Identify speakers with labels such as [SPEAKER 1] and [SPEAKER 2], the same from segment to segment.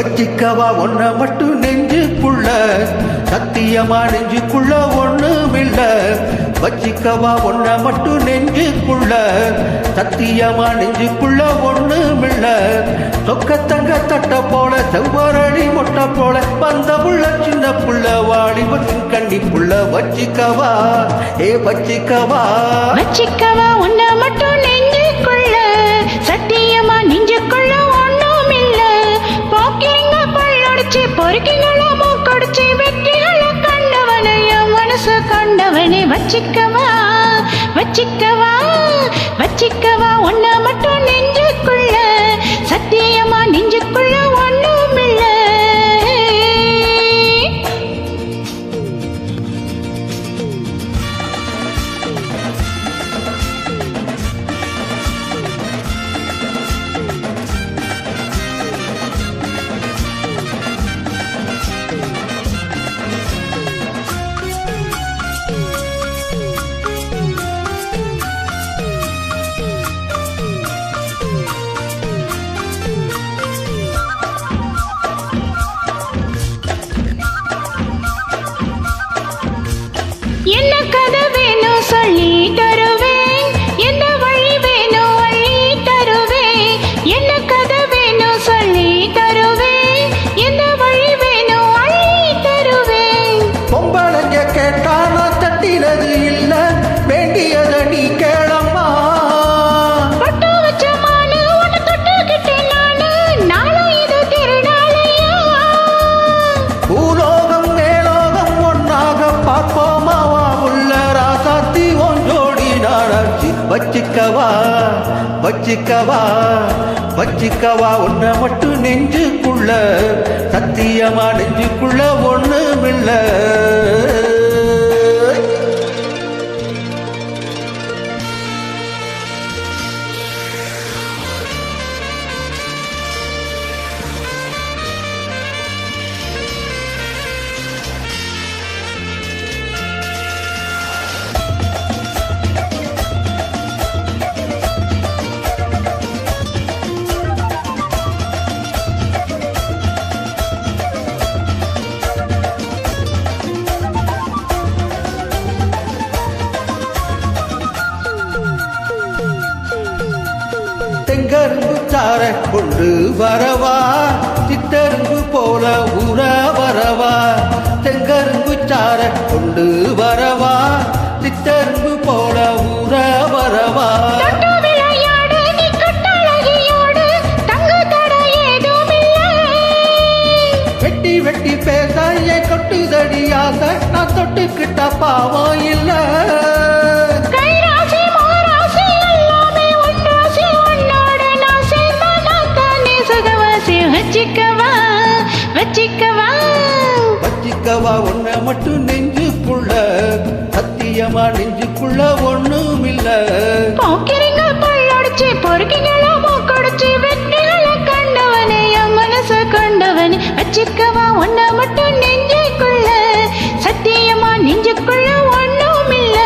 [SPEAKER 1] வச்சிக்கவா ஒன்ன மட்டும் நெஞ்சுக்குள்ள, சத்தியமா நெஞ்சுக்குள்ள ஒண்ணுமில்ல. வச்சிக்கவா ஒன்ன மட்டும் நெஞ்சுக்குள்ள, சத்தியமா நெஞ்சுக்குள்ள ஒண்ணுமில்ல. சொக்கத்தங்க தட்ட போல, செவ்வரளி மொட்டை போல, வந்த புள்ள சின்ன புள்ள, வாலிபத்தின் கண்ணி புள்ள. வச்சிக்கவா வச்சிக்கவா
[SPEAKER 2] வச்சிக்கவா ஒன்ன மட்டும் நெஞ்சுக்குள்ள, சத்தியமா நெஞ்சுக்குள்ள ஒண்ணுமில்ல. போக்கிங்க பல்லடிச்சு பொறுக்கிங்களா மூக்கடிச்சு, வெற்றிகளை கண்டவனை என் மனசு கண்டவனே. வச்சிக்கவா வச்சிக்கவா வச்சிக்கவா ஒன்ன மட்டும் நெஞ்சுக்குள்ள, சத்தியமா நெஞ்சுக்குள்ள ஒண்ணுமில்ல. என்ன கதை வேணும் சொல்லி தருவேன், என்ன வழி வேணும் வழி தருவேன். என்ன கதை வேணும் சொல்லி தருவேன், என்ன வழி வேணும் வழி தருவேன்.
[SPEAKER 1] பொம்பளைங்க கேட்டா நான் தட்டினது இல்ல, வேண்டியத நீ கேளம்மா.
[SPEAKER 2] பட்டு வச்ச மானு உன்னை தொட்டுக்கிட்டேன் நானு, நானும் இது திருநாளையா.
[SPEAKER 1] பூலோகம் மேலோகம் ஒன்னாக பார்ப்போமா, வா உள்ள ராசாத்தி ஒன்றோடி நாடாச்சு. வச்சிக்கவா வச்சிக்கவா வச்சிக்கவா ஒன்ன மட்டும் நெஞ்சுக்குள்ள, சத்தியமா நெஞ்சுக்குள்ள ஒண்ணுமில்ல. தெங்கரும்பு சார கொண்டு வரவா, சித்தரும்பு போல ஊற வரவா. தெங்கரும்பு சார கொண்டு வரவா, சித்தரும்பு போல ஊற வரவா.
[SPEAKER 2] தொட்டு விளையாடு நீ கட்டழகியோடு, தங்கு தட ஏதுமில்லை.
[SPEAKER 1] வெட்டி வெட்டி பேச என் கொட்டுதடியாக, நான் தொட்டுக்கிட்ட பாவம் இல்ல.
[SPEAKER 2] கைராசி மகராசி எல்லாமே ஒன்றாசி, உன்னோட நான் சேர்ந்தா நான் தானே சுகவாசி. வச்சிக்கவா வச்சிக்கவா
[SPEAKER 1] வச்சிக்கவா ஒன்ன மட்டும் நெஞ்சுக்குள்ள, சத்தியமா நெஞ்சுக்குள்ள ஒண்ணுமில்ல.
[SPEAKER 2] போக்கிரிங்க பல்லடிச்சு பொறுக்கிங்களா மூக்கடிச்சு, வெற்றிகளை கண்டவனே என் மனசு கண்டவனே. வச்சிக்கவா ஒன்ன மட்டும் நெஞ்சுக்குள்ள, சத்தியமா நெஞ்சுக்குள்ள ஒண்ணுமில்ல.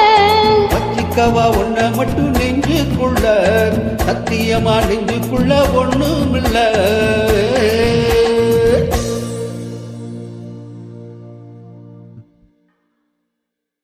[SPEAKER 1] வச்சிக்கவா ஒன்ன மட்டும் நெஞ்சுக்குள்ள, சத்தியமா நெஞ்சுக்குள்ள ஒண்ணுமில்ல.